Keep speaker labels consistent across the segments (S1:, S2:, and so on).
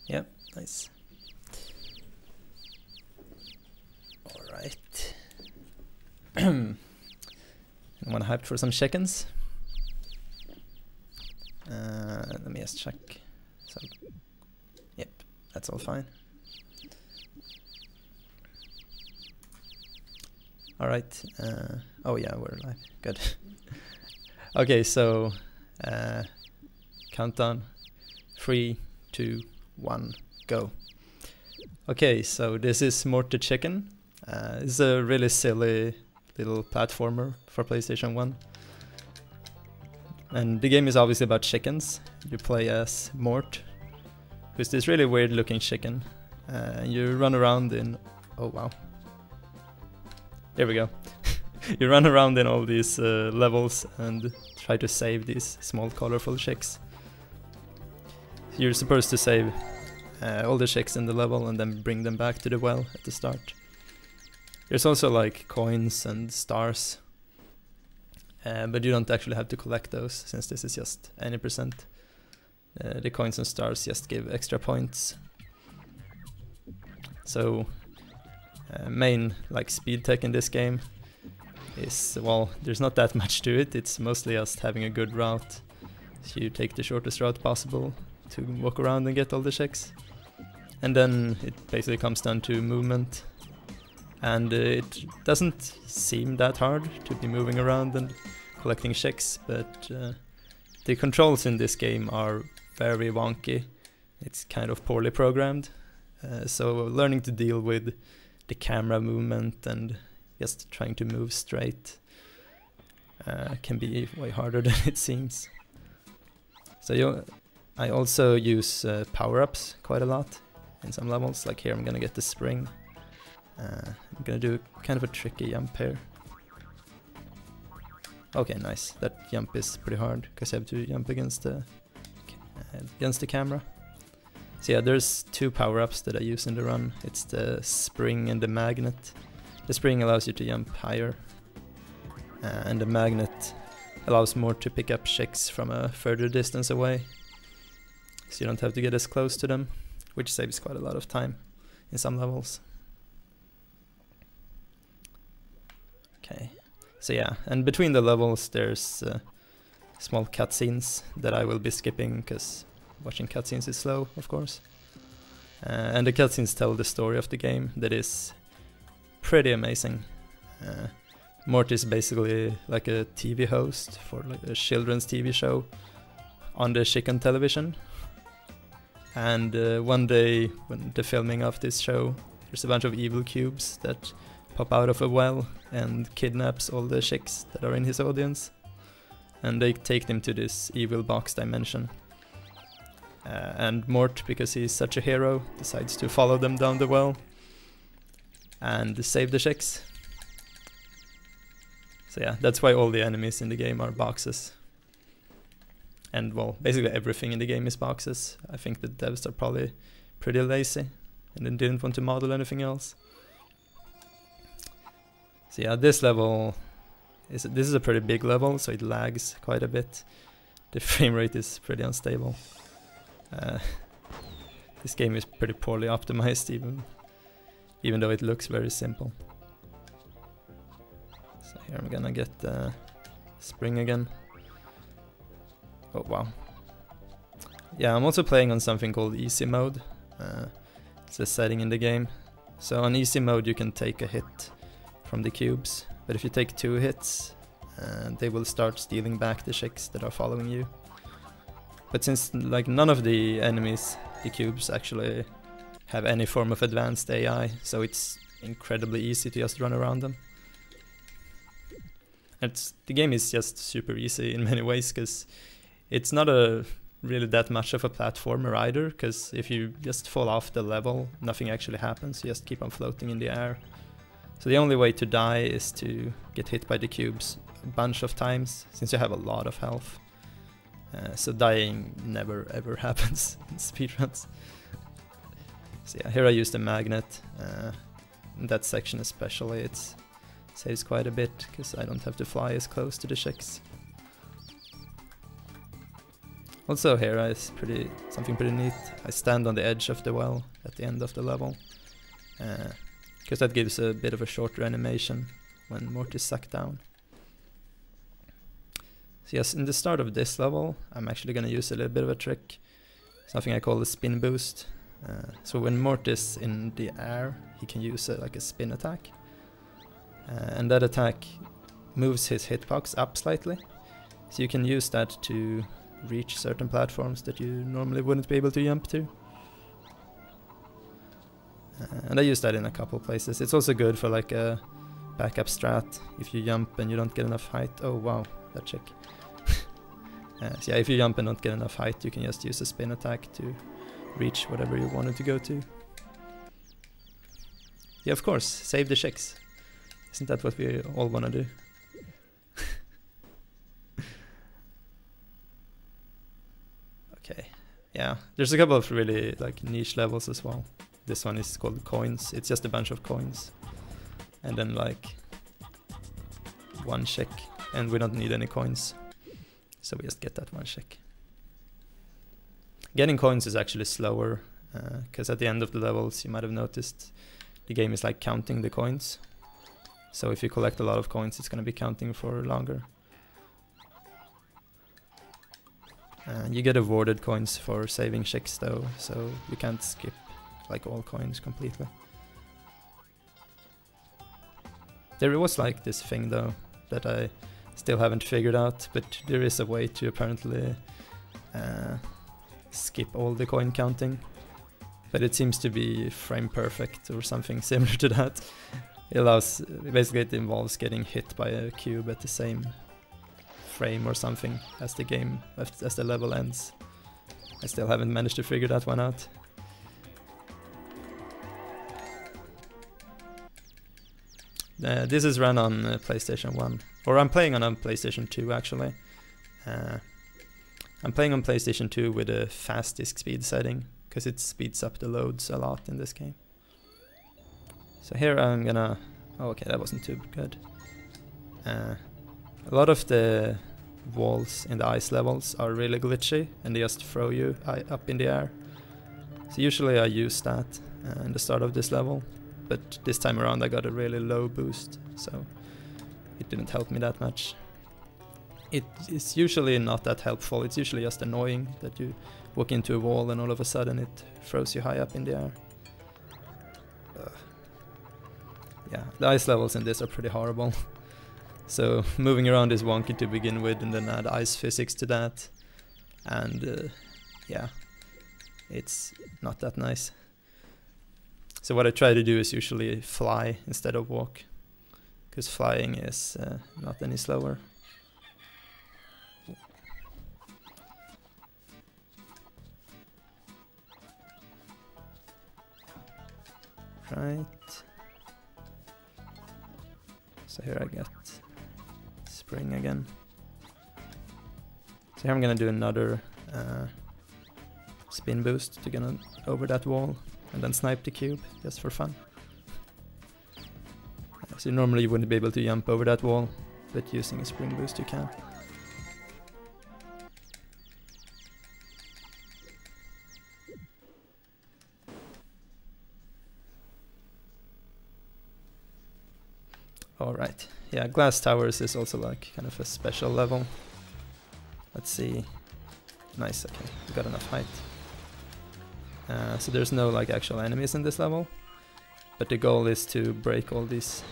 S1: Yep, nice. Alright. Anyone hyped for some chickens? Let me just check. So, yep, that's all fine. Alright, oh yeah, we're live. Good. Okay, so countdown. 3, 2, 1, go. Okay, so this is Morty Chicken. It's a really silly little platformer for PlayStation 1. And the game is obviously about chickens. You play as Mort, who's this really weird looking chicken. And you run around in... oh wow. There we go. You run around in all these levels and try to save these small colorful chicks. You're supposed to save all the chicks in the level and then bring them back to the well at the start. There's also like coins and stars, but you don't actually have to collect those since this is just any percent. The coins and stars just give extra points. So main like speed tech in this game is, well, there's not that much to it. It's mostly just having a good route. So you take the shortest route possible to walk around and get all the chicks. And then it basically comes down to movement. And it doesn't seem that hard to be moving around and collecting chicks, but the controls in this game are very wonky. It's kind of poorly programmed. So learning to deal with the camera movement and just trying to move straight can be way harder than it seems. So I also use power-ups quite a lot in some levels. Like here I'm gonna get the spring. I'm gonna do kind of a tricky jump here. Okay, nice. That jump is pretty hard because you have to jump against the camera. So yeah, there's two power-ups that I use in the run. It's the spring and the magnet. The spring allows you to jump higher, and the magnet allows more to pick up chicks from a further distance away. So you don't have to get as close to them, which saves quite a lot of time in some levels. Okay, so yeah, and between the levels there's small cutscenes that I will be skipping because watching cutscenes is slow, of course. And the cutscenes tell the story of the game that is pretty amazing. Mort is basically like a TV host for like a children's TV show on the chicken television. And one day when the filming of this show, there's a bunch of evil cubes that pop out of a well and kidnaps all the chicks that are in his audience. And they take them to this evil box dimension. And Mort, because he's such a hero, decides to follow them down the well and save the chicks. So yeah, that's why all the enemies in the game are boxes. And well, basically everything in the game is boxes. I think the devs are probably pretty lazy and then didn't want to model anything else. So yeah, this level this is a pretty big level, so it lags quite a bit. The frame rate is pretty unstable. This game is pretty poorly optimized, even though it looks very simple. So here I'm gonna get the spring again. Oh wow. Yeah, I'm also playing on something called easy mode. It's a setting in the game. So on easy mode you can take a hit from the cubes, but if you take 2 hits, they will start stealing back the chicks that are following you. But since like none of the enemies, the cubes, actually have any form of advanced AI, so it's incredibly easy to just run around them. The game is just super easy in many ways, because it's not really that much of a platformer either, because if you just fall off the level, nothing actually happens, you just keep on floating in the air. So the only way to die is to get hit by the cubes a bunch of times, since you have a lot of health. So dying never ever happens in speedruns. So yeah, here I use the magnet. In that section especially, it saves quite a bit, because I don't have to fly as close to the chicks. Also here is something pretty neat. I stand on the edge of the well at the end of the level, because that gives a bit of a shorter animation when Morty is sucked down. So yes, in the start of this level, I'm actually going to use a little bit of a trick, something I call the spin boost. So when Morty is in the air, he can use like a spin attack, and that attack moves his hitbox up slightly, so you can use that to reach certain platforms that you normally wouldn't be able to jump to. And I use that in a couple places. It's also good for like a backup strat if you jump and you don't get enough height. Oh wow, that chick. So yeah, if you jump and don't get enough height, you can just use a spin attack to reach whatever you wanted to go to. Yeah, of course, save the chicks. Isn't that what we all wanna do? Okay, yeah, there's a couple of really like niche levels as well. This one is called coins. It's just a bunch of coins, and then like one check, and we don't need any coins, so we just get that one check. Getting coins is actually slower, because at the end of the levels, you might have noticed, the game is like counting the coins. So if you collect a lot of coins, it's going to be counting for longer. You get awarded coins for saving chicks though, so you can't skip like all coins completely. There was like this thing though that I still haven't figured out, but there is a way to apparently skip all the coin counting, but it seems to be frame perfect or something similar to that. Basically it involves getting hit by a cube at the same frame or something as the level ends. I still haven't managed to figure that one out. This is run on PlayStation 1, or I'm playing on a PlayStation 2 actually. I'm playing on PlayStation 2 with a fast disk speed setting, because it speeds up the loads a lot in this game. So here I'm gonna... Oh, okay, that wasn't too good. A lot of the walls in the ice levels are really glitchy, and they just throw you up in the air. So usually I use that in the start of this level, but this time around I got a really low boost, so it didn't help me that much. It is usually not that helpful. It's usually just annoying that you walk into a wall and all of a sudden it throws you high up in the air. Yeah, the ice levels in this are pretty horrible. So moving around is wonky to begin with, and then add ice physics to that, and yeah, it's not that nice. So what I try to do is usually fly instead of walk, because flying is not any slower. Right. So here I get spring again. So here I'm gonna do another spin boost to get over that wall and then snipe the cube just for fun. So normally you wouldn't be able to jump over that wall, but using a spring boost you can. Alright, yeah, Glass Towers is also like kind of a special level. Let's see. Nice, okay, we got enough height. So there's no like actual enemies in this level, but the goal is to break all these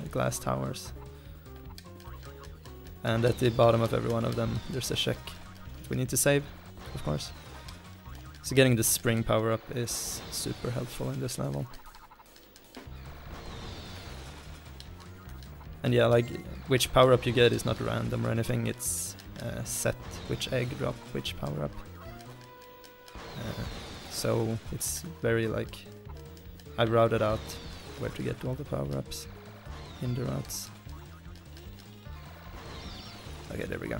S1: glass towers. And at the bottom of every one of them there's a check that we need to save, of course. So getting the spring power up is super helpful in this level. And yeah, like which power up you get is not random or anything, it's set which egg drop which power up. So it's very like, I've routed out where to get all the power ups in the routes. Okay, there we go.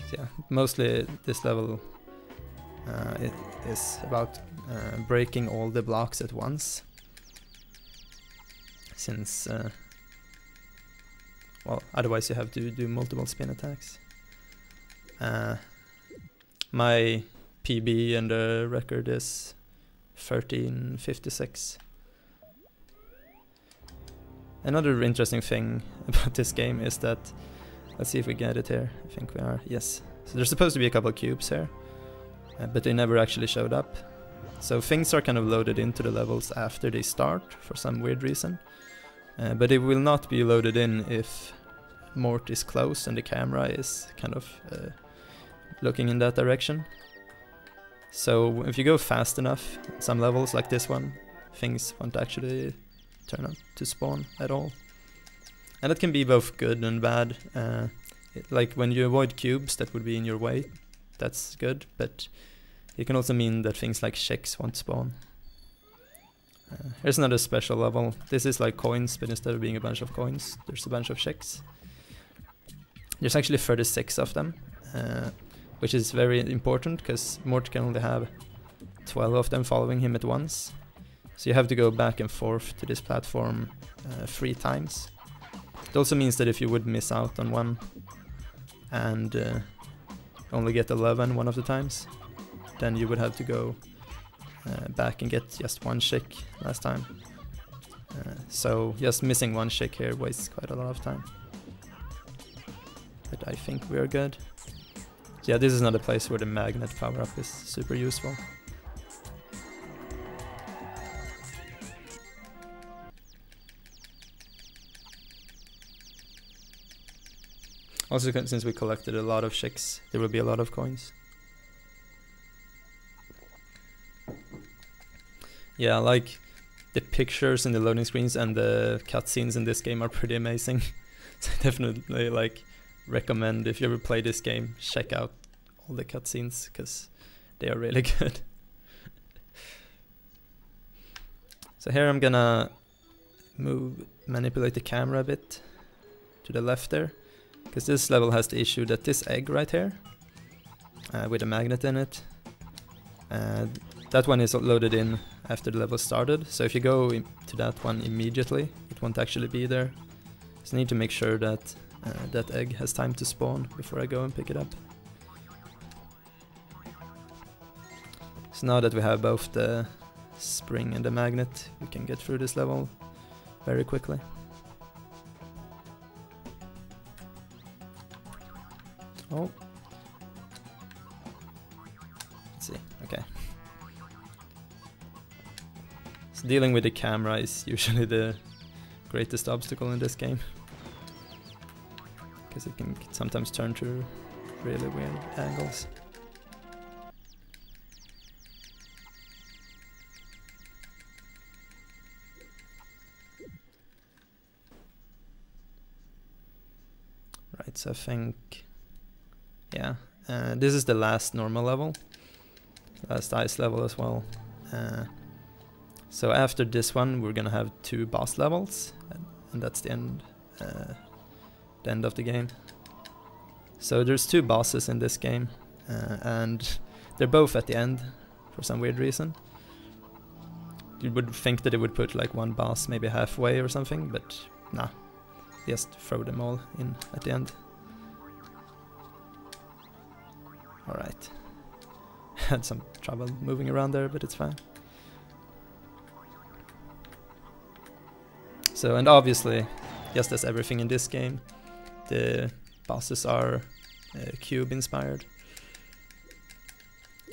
S1: So yeah, mostly this level it is about breaking all the blocks at once, since well, otherwise you have to do multiple spin attacks. My PB and the record is 13:56. Another interesting thing about this game is that, let's see if we get it here. I think we are, yes. So there's supposed to be a couple of cubes here, but they never actually showed up. So things are kind of loaded into the levels after they start for some weird reason. But it will not be loaded in if Mort is close and the camera is kind of looking in that direction. So if you go fast enough, some levels like this one, things won't actually turn out to spawn at all. And that can be both good and bad. Like when you avoid cubes that would be in your way, that's good, but it can also mean that things like checks won't spawn. Here's another special level. This is like coins, but instead of being a bunch of coins, there's a bunch of checks. There's actually 36 of them, which is very important because Mort can only have 12 of them following him at once. So you have to go back and forth to this platform 3 times. It also means that if you would miss out on one and only get 11 one of the times, then you would have to go back and get just 1 check last time. So just missing 1 check here wastes quite a lot of time. But I think we are good. So yeah, this is another place where the magnet power-up is super useful. Also, since we collected a lot of checks, there will be a lot of coins. Yeah, like the pictures and the loading screens and the cutscenes in this game are pretty amazing. So definitely like recommend, if you ever play this game, check out all the cutscenes because they are really good. So here I'm gonna manipulate the camera a bit to the left there, because this level has the issue that this egg right here with a magnet in it, that one is loaded in after the level started, so if you go to that one immediately, it won't actually be there. So I need to make sure that that egg has time to spawn before I go and pick it up. So now that we have both the spring and the magnet, we can get through this level very quickly. Oh. Let's see, okay. So dealing with the camera is usually the greatest obstacle in this game, because it can sometimes turn to really weird angles. Right, so I think, yeah, this is the last normal level, last ice level as well. So after this one we're gonna have 2 boss levels, and that's the end of the game. So there's 2 bosses in this game, and they're both at the end for some weird reason. You would think that it would put like 1 boss maybe halfway or something, but nah, just throw them all in at the end. Alright. Had some trouble moving around there, but it's fine. So, and obviously, just as everything in this game, the bosses are cube inspired.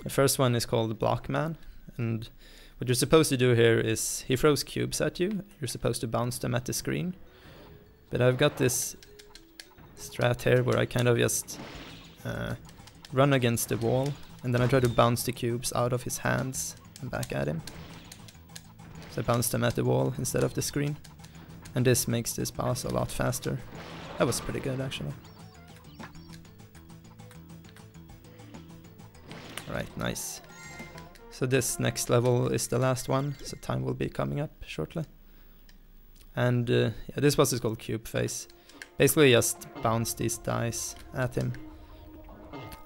S1: The first one is called Blockman, and what you're supposed to do here is he throws cubes at you. You're supposed to bounce them at the screen. But I've got this strat here where I kind of just run against the wall, and then I try to bounce the cubes out of his hands and back at him. So I bounce them at the wall instead of the screen. And this makes this boss a lot faster. That was pretty good actually. Alright, nice. So this next level is the last one, so time will be coming up shortly. And yeah, this boss is called Cube Face. Basically just bounce these dice at him.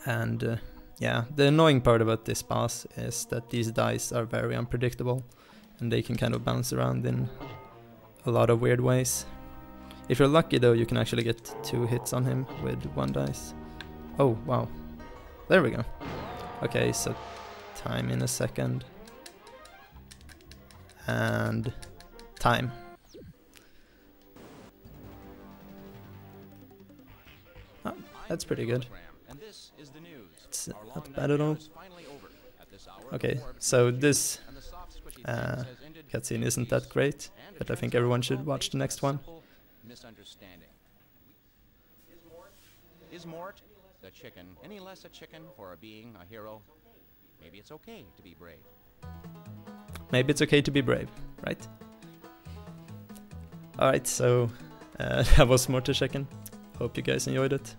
S1: And yeah, the annoying part about this boss is that these dice are very unpredictable, and they can kind of bounce around in a lot of weird ways. If you're lucky though, you can actually get 2 hits on him with 1 dice. Oh wow, There we go. Okay, so time in a second. And time. Oh, that's pretty good. It's not bad at all. Okay, so this cutscene isn't that great, but I think everyone should watch the next one.
S2: Is Mort, the chicken, any less a chicken for being a hero? Maybe it's okay to be brave.
S1: Maybe it's okay to be brave, right? Alright, so that was Mort the Chicken. Hope you guys enjoyed it.